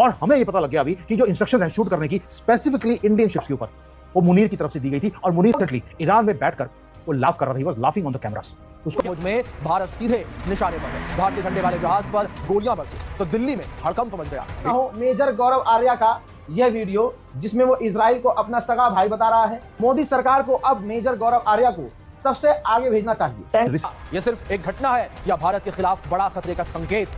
और हमें ये पता लग गया अभी कि जो इंस्ट्रक्शंस हैं शूट करने की स्पेसिफिकली इंडियन शिप्स के ऊपर, वो मुनीर की तरफ से दी गई थी। और मुनीर ईरान में बैठकर वो लाफ कर रहा था, he was laughing on the cameras. उसको मुझ में भारत सीधे निशाने पर है। भारतीय झंडे वाले जहाज पर गोलियां बरसी तो दिल्ली में हड़कंप मच गया। मेजर गौरव आर्या का यह वीडियो जिसमें वो इजराइल को अपना सगा भाई बता रहा है। मोदी सरकार को अब मेजर गौरव आर्या को सबसे आगे भेजना चाहिए। यह सिर्फ एक घटना है या भारत के खिलाफ बड़ा खतरे का संकेत?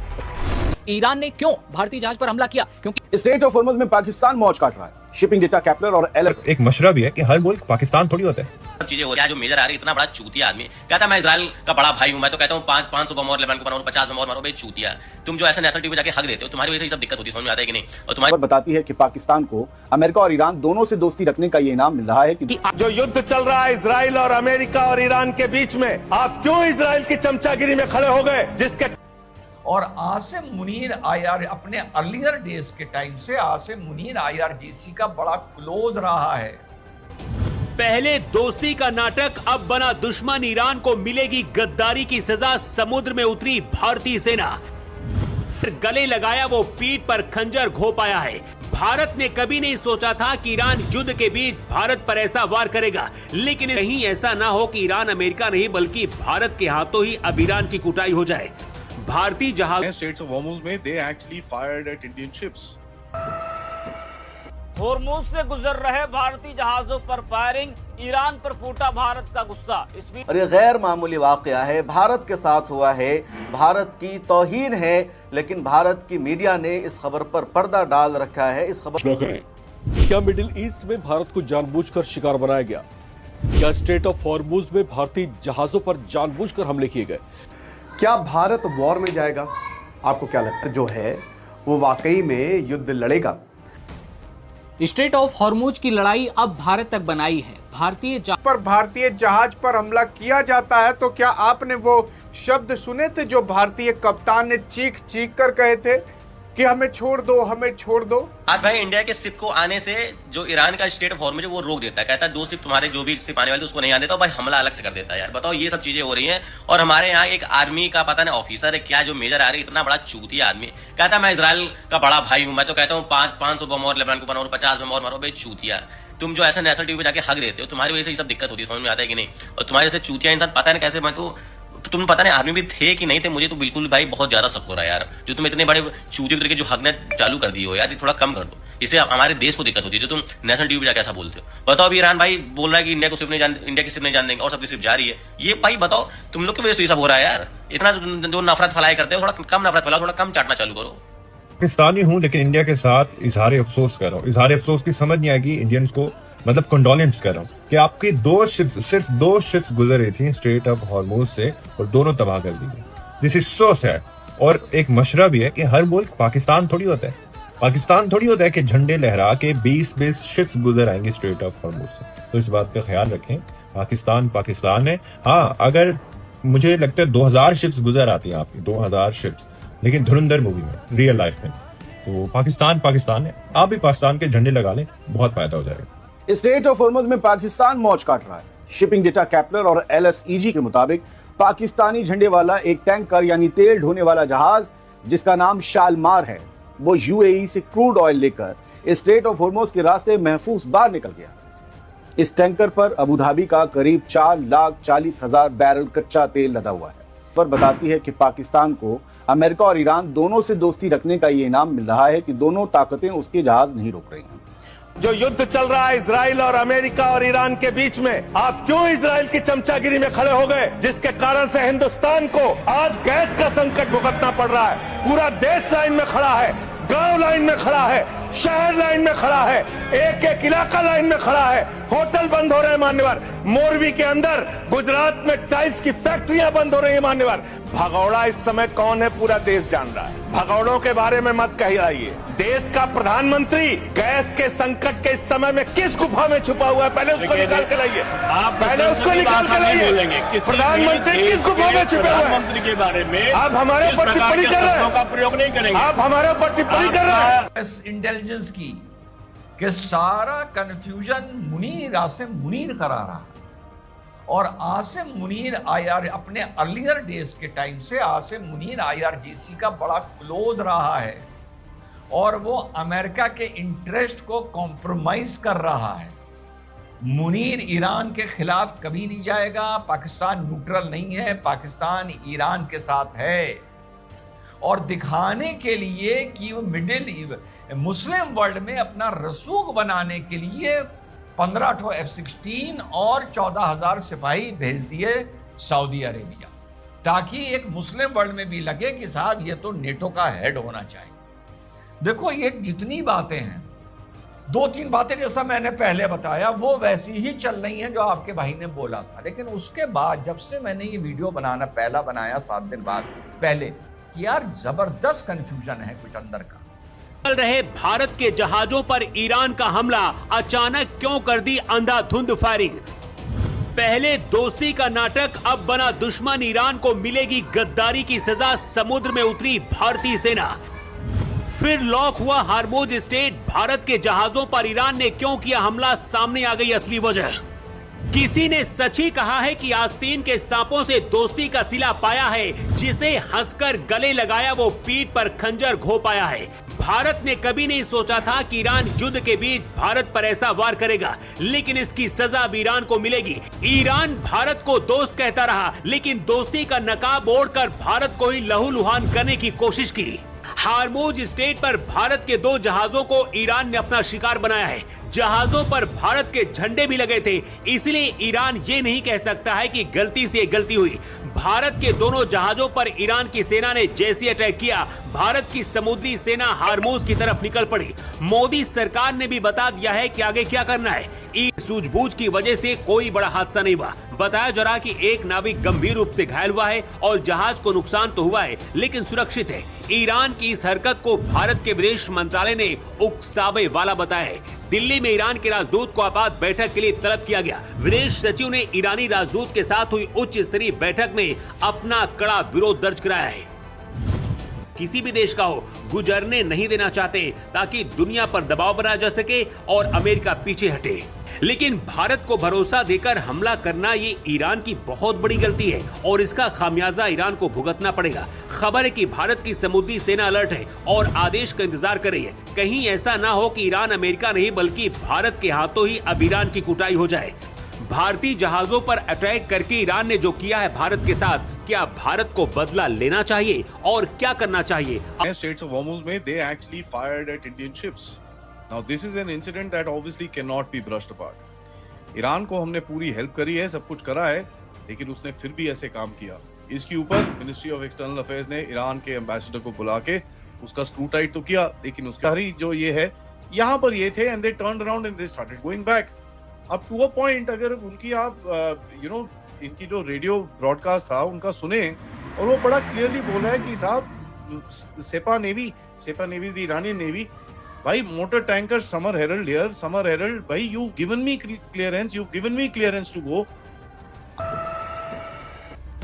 ईरान ने क्यों भारतीय जहाज पर हमला किया? क्योंकि स्टेट ऑफ हॉर्मुज़ में पाकिस्तान मौज काट रहा है। शिपिंग डेटा कैप्लर और एक मशरा भी है कि हर मुल्क पाकिस्तान थोड़ी होता है। चीजें हो रही है। जो मेजर आ रही है, इतना बड़ा चूतिया आदमी कहता है मैं इजराइल का बड़ा भाई हूं। मैं तो कहता हूं 500 बम और लेबनान को बनाओ, 50 बम और मारो। भाई चूतिया, तुम जो ऐसे नेशनल टीवी पे जाके हक देते हो, तुम्हारी वजह से ये सब दिक्कत होती है। समझ में आता है कि नहीं? और तुम्हारी बताती है कि पाकिस्तान को अमेरिका और ईरान दोनों से दोस्ती रखने का ये इनाम मिल रहा है कि जो युद्ध चल रहा है इजराइल और अमेरिका और ईरान के बीच में, आप क्यों इजराइल की चमचागिरी में खड़े हो गए? जिसके और आसिम मुनीर आईआर अपने अर्लियर डेज के टाइम से आसिम मुनीर आईआरजीसी का बड़ा क्लोज रहा है। पहले दोस्ती का नाटक, अब बना दुश्मन। ईरान को मिलेगी गद्दारी की सजा। समुद्र में उतरी भारतीय सेना, फिर गले लगाया वो पीठ पर खंजर घोंप आया है। भारत ने कभी नहीं सोचा था कि ईरान युद्ध के बीच भारत पर ऐसा वार करेगा, लेकिन कहीं ऐसा ना हो कि ईरान अमेरिका नहीं बल्कि भारत के हाथों ही अब ईरान की कुटाई हो जाए। भारतीय जहाज स्ट्रेट्स ऑफ हॉर्मुज़ में they actually fired at Indian ships. Hormuz से गुजर रहे भारतीय जहाजों पर फायरिंग, ईरान पर फूटा भारत का गुस्सा। और ये गैर मामूली वाकया है, भारत के साथ हुआ है, भारत की तौहीन है, लेकिन भारत की मीडिया ने इस खबर पर पर्दा डाल रखा है। इस खबर क्या मिडिल ईस्ट में भारत को जानबूझकर शिकार बनाया गया? क्या स्ट्रेट ऑफ हॉर्मुज़ में भारतीय जहाजों पर जानबूझकर हमले किए गए? क्या भारत वॉर में जाएगा? आपको क्या लगता है जो है वो वाकई में युद्ध लड़ेगा? स्ट्रेट ऑफ हॉर्मुज की लड़ाई अब भारत तक बनाई है। भारतीय जहाज पर हमला किया जाता है तो क्या आपने वो शब्द सुने थे जो भारतीय कप्तान ने चीख चीख कर कहे थे कि हमें छोड़ दो, हमें छोड़ दो? आज भाई इंडिया के शिप को आने से जो ईरान का स्टेट ऑफ हॉर्मुज़ है वो रोक देता है। कहता है 2 शिप तुम्हारे जो भी शिप आने वाले उसको नहीं आने देता। भाई हमला अलग से कर देता है। यार बताओ, ये सब चीजें हो रही हैं। और हमारे यहाँ एक आर्मी का पता नहीं ऑफिसर है क्या, जो मेजर आ रही है, इतना बड़ा चूतिया आदमी कहता है मैं इजराइल का बड़ा भाई हूं। मैं तो कहता हूँ 500 बम और लेबनान को बनाओ, 50 बम और मारो। भाई चूतिया, तुम जो ऐसे नेशनल टीवी पे जाके हक देते हो, तुम्हारी वजह से ये सब दिक्कत होती है। समझ में आता है कि नहीं? और तुम्हारे जैसे चूतिया इंसान पता नहीं कैसे, मैं तो तुम्हें पता नहीं आर्मी भी थे कि नहीं थे, मुझे तो बिल्कुल भाई बहुत ज्यादा शक हो रहा है यार। जो तुम इतने बड़े चूतियों तरीके जो हकने चालू कर दिए हो यार, ये थोड़ा कम कर दो। इससे हमारे देश को दिक्कत होती है। जो तुम नेशनल टीवी पे जाके ऐसा बोलते हो। बताओ, अभी ईरान भाई बोल रहा है कि इंडिया की सिर्फ नहीं जान देंगे और सबकी सिर्फ जा रही है। ये भाई बताओ, तुम लोग की वजह से ये सब हो रहा है यार। इतना जो नफरत फैलाया करते हो, थोड़ा कम नफरत फैलाओ, थोड़ा कम चाटना चालू करो। पाकिस्तानी हूँ लेकिन इंडिया के साथ इजहार अफसोस कर रहा हूँ। इजहार अफसोस की समझ नहीं आएगी इंडियंस को, मतलब कंडोलेंस कर रहा हूँ कि आपकी सिर्फ दो शिप्स गुजर रही थी स्ट्रेट ऑफ हॉर्मुज़ से और दोनों तबाह कर दी गई। This is so sad. और एक मशरा भी है कि हर मुल्क पाकिस्तान थोड़ी होता है। पाकिस्तान थोड़ी होता है कि झंडे लहरा के 20 शिप्स गुजर आएंगे स्ट्रेट ऑफ हॉर्मुज़ से। तो इस बात का ख्याल रखें, पाकिस्तान है। हाँ, अगर मुझे लगता है 2000 शिप्स गुजर आती हैं आपकी, 2000 शिप्स, लेकिन धुरंधर मूवी में, रियल लाइफ में तो पाकिस्तान है। आप भी पाकिस्तान के झंडे लगा लें, बहुत फायदा हो जाएगा। स्टेट ऑफ हॉर्मुज़ में पाकिस्तान मौज काट रहा है। शिपिंग डेटा कैप्लर और LSEG के मुताबिक पाकिस्तानी झंडे वाला एक टैंकर यानी तेल ढोने वाला जहाज जिसका नाम शालमार है, वो UAE से क्रूड ऑयल लेकर स्ट्रेट ऑफ हॉर्मुज़ के रास्ते महफूज बाहर निकल गया। इस टैंकर पर अबू धाबी का करीब 4,40,000 बैरल कच्चा तेल लदा हुआ है। पर बताती है कि पाकिस्तान को अमेरिका और ईरान दोनों से दोस्ती रखने का ये इनाम मिल रहा है कि दोनों ताकतें उसके जहाज नहीं रोक रही हैं। जो युद्ध चल रहा है इजराइल और अमेरिका और ईरान के बीच में, आप क्यों इजराइल की चमचागिरी में खड़े हो गए? जिसके कारण से हिंदुस्तान को आज गैस का संकट भुगतना पड़ रहा है। पूरा देश लाइन में खड़ा है, गांव लाइन में खड़ा है, शहर लाइन में खड़ा है, एक एक इलाका लाइन में खड़ा है। होटल बंद हो रहे हैं मान्यवर। मोरवी के अंदर गुजरात में टाइल्स की फैक्ट्रियां बंद हो रही है मान्यवर। भगौड़ा इस समय कौन है पूरा देश जान रहा है। भगौड़ों के बारे में मत कहिए। देश का प्रधानमंत्री गैस के संकट के इस समय में किस गुफा में छुपा हुआ है, पहले उसको निकाल के लाइए। पहले उसको निकाल के लाइए। प्रधानमंत्री किस गुफा में छुपे हुए हैं? मंत्री के बारे में आप हमारे ऊपर टिप्पणी कर रहे हैं, प्रयोग नहीं करेंगे। आप हमारे ऊपर टिप्पणी कर रहे हैं इंटेलिजेंस की कि सारा कंफ्यूजन आसिम मुनीर करा रहा है। और आसिम मुनीर अपने अर्लियर डेज के टाइम से आसिम मुनीर IRGC का बड़ा क्लोज रहा है। और वो अमेरिका के इंटरेस्ट को कॉम्प्रोमाइज कर रहा है। मुनीर ईरान के खिलाफ कभी नहीं जाएगा। पाकिस्तान न्यूट्रल नहीं है, पाकिस्तान ईरान के साथ है। और दिखाने के लिए कि वो मिडिल मुस्लिम वर्ल्ड में अपना रसूख बनाने के लिए 15 F-16 और 14,000 सिपाही भेज दिए सऊदी अरेबिया, ताकि एक मुस्लिम वर्ल्ड में भी लगे कि साहब ये तो नेटो का हेड होना चाहिए। देखो, ये जितनी बातें हैं, 2-3 बातें जैसा मैंने पहले बताया वो वैसी ही चल रही हैं जो आपके भाई ने बोला था। लेकिन उसके बाद जब से मैंने ये वीडियो पहला बनाया 7 दिन बाद पहले, यार जबरदस्त कंफ्यूजन है कुछ अंदर का। चल रहे भारत के जहाजों पर ईरान का हमला, अचानक क्यों कर दी अंधाधुंध फायरिंग? पहले दोस्ती का नाटक, अब बना दुश्मन। ईरान को मिलेगी गद्दारी की सजा, समुद्र में उतरी भारतीय सेना। फिर लॉक हुआ हार्मोज स्ट्रेट, भारत के जहाजों पर ईरान ने क्यों किया हमला, सामने आ गई असली वजह। किसी ने सच ही कहा है कि आस्तीन के सांपों से दोस्ती का सिला पाया है, जिसे हंसकर गले लगाया वो पीठ पर खंजर घो पाया है। भारत ने कभी नहीं सोचा था कि ईरान युद्ध के बीच भारत पर ऐसा वार करेगा, लेकिन इसकी सजा अब ईरान को मिलेगी। ईरान भारत को दोस्त कहता रहा, लेकिन दोस्ती का नकाब ओढ़कर भारत को ही लहूलुहान करने की कोशिश की। हार्मोज स्ट्रेट पर भारत के 2 जहाजों को ईरान ने अपना शिकार बनाया है। जहाजों पर भारत के झंडे भी लगे थे, इसलिए ईरान ये नहीं कह सकता है कि गलती से गलती हुई। भारत के दोनों जहाजों पर ईरान की सेना ने जैसे अटैक किया, भारत की समुद्री सेना हार्मोज की तरफ निकल पड़ी। मोदी सरकार ने भी बता दिया है कि आगे क्या करना है। इस सूझबूझ की वजह से कोई बड़ा हादसा नहीं हुआ। बताया जा रहा कि एक नाविक गंभीर रूप से घायल हुआ है और जहाज को नुकसान तो हुआ है, लेकिन सुरक्षित है। ईरान की इस हरकत को भारत के विदेश मंत्रालय ने उकसावे वाला बताया है। दिल्ली में ईरान के राजदूत को आपात बैठक के लिए तलब किया गया। विदेश सचिव ने ईरानी राजदूत के साथ हुई उच्च स्तरीय बैठक में अपना कड़ा विरोध दर्ज कराया है। किसी भी देश का हो, गुजरने नहीं देना चाहते ताकि दुनिया पर दबाव बनाया जा सके और अमेरिका पीछे हटे। लेकिन भारत को भरोसा देकर हमला करना ये ईरान की बहुत बड़ी गलती है और इसका खामियाजा ईरान को भुगतना पड़ेगा। खबर है कि भारत की समुद्री सेना अलर्ट है और आदेश का इंतजार कर रही है। कहीं ऐसा ना हो कि ईरान अमेरिका नहीं बल्कि भारत के हाथों ही अब ईरान की कुटाई हो जाए। भारतीय जहाजों पर अटैक करके ईरान ने जो किया है भारत के साथ, क्या भारत को बदला लेना चाहिए और क्या करना चाहिए? Straits of Hormuz में they actually fired at Indian ships. Now this is an incident that obviously cannot be brushed apart. Iran को हमने पूरी हेल्प करी है, सब कुछ करा है, लेकिन उसने फिर भी ऐसे काम किया। इसके ऊपर मिनिस्ट्री ऑफ एक्सटर्नल अफेयर्स ने ईरान के एम्बेसडर को बुला के उसका स्क्रू टाइट तो किया, लेकिन उसका जो ये है, यहाँ पर ये थे and they turned around and they started going back up to a point. अगर उनकी आप इनकी जो रेडियो ब्रॉडकास्ट था उनका सुने, और वो बड़ा क्लियरली बोल रहा है कि साहब Sepah navy is the Iranian navy, भाई motor tanker Summer Herald here, Summer Herald, भाई you've given me clearance to go.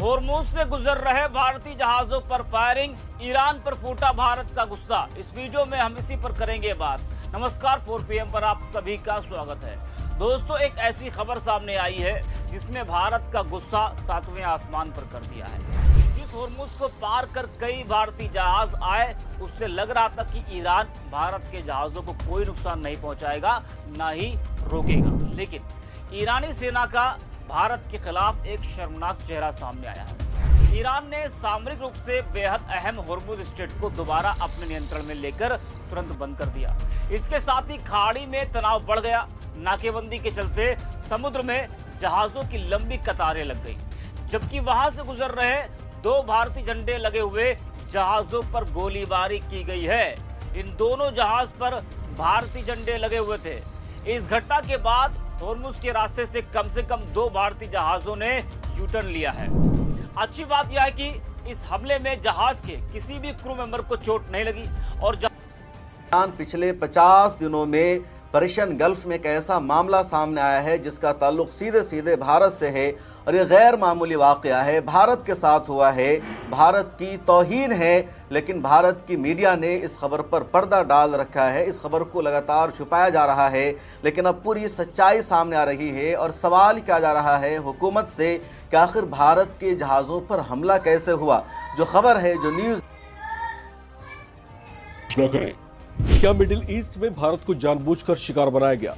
Hormuz से गुजर रहे भारतीय जहाजों पर फायरिंग, ईरान पर फूटा भारत का गुस्सा। इस वीडियो में हम इसी पर करेंगे बात। नमस्कार, 4 PM पर आप सभी का स्वागत है। दोस्तों, एक ऐसी खबर सामने आई है जिसने भारत का गुस्सा 7वें आसमान पर कर दिया है। जिस होर्मुज को पार कर कई भारतीय जहाज आए, उससे लग रहा था कि ईरान भारत के जहाजों को कोई नुकसान नहीं पहुंचाएगा, ना ही रोकेगा। लेकिन ईरानी सेना का भारत के खिलाफ एक शर्मनाक चेहरा सामने आया है। ईरान ने सामरिक रूप से बेहद अहम होर्मुज स्ट्रेट को दोबारा अपने नियंत्रण में लेकर तुरंत बंद कर दिया। इसके साथ ही खाड़ी में तनाव बढ़ गया। नाकेबंदी के चलते समुद्र में जहाजों की लंबी कतारें लग गई, जबकि वहां से गुजर रहे 2 भारतीय झंडे लगे हुए जहाजों पर गोलीबारी की गई है। इन दोनों जहाज पर भारतीय झंडे लगे हुए थे। इस घटना के बाद होर्मुज के रास्ते से कम 2 भारतीय जहाजों ने यू टर्न लिया है। अच्छी बात यह है कि इस हमले में जहाज के किसी भी क्रू मेंबर को चोट नहीं लगी और पिछले 50 दिनों में पर्शियन गल्फ में एक ऐसा मामला सामने आया है जिसका ताल्लुक सीधे सीधे भारत से है और ये गैर मामूली वाक़या है, भारत के साथ हुआ है, भारत की तौहीन है। लेकिन भारत की मीडिया ने इस खबर पर पर्दा डाल रखा है, इस खबर को लगातार छुपाया जा रहा है, लेकिन अब पूरी सच्चाई सामने आ रही है और सवाल किया जा रहा है हुकूमत से कि आखिर भारत के जहाज़ों पर हमला कैसे हुआ। जो खबर है, जो न्यूज़ करें क्या मिडिल ईस्ट में भारत को जानबूझकर शिकार बनाया गया?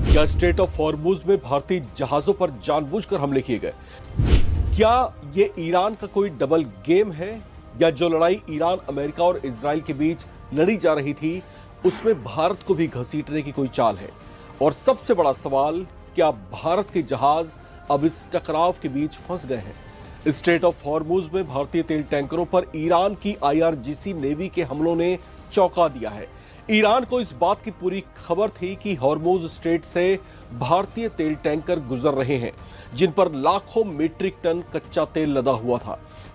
क्या स्ट्रेट ऑफ हॉर्मुज में भारतीय जहाजों पर जानबूझकर हमले किए गए? क्या ये ईरान का कोई डबल गेम है, या जो लड़ाई ईरान, अमेरिका और इजराइल के बीच लड़ी जा रही थी उसमें भारत को भी घसीटने की कोई चाल है? और सबसे बड़ा सवाल, क्या भारत के जहाज अब इस टकराव के बीच फंस गए हैं? स्ट्रेट ऑफ हॉर्मुज में भारतीय तेल टैंकरों पर ईरान की IRGC नेवी के हमलों ने चौंका दिया है। ईरान को इस बात की पूरी खबर थी कि हॉर्मुज स्ट्रेट से भारतीय तेल टैंकर गुजर रहे हैं जिन पर लाखों मीट्रिक टन कच्चा तेल लदा हुआ था।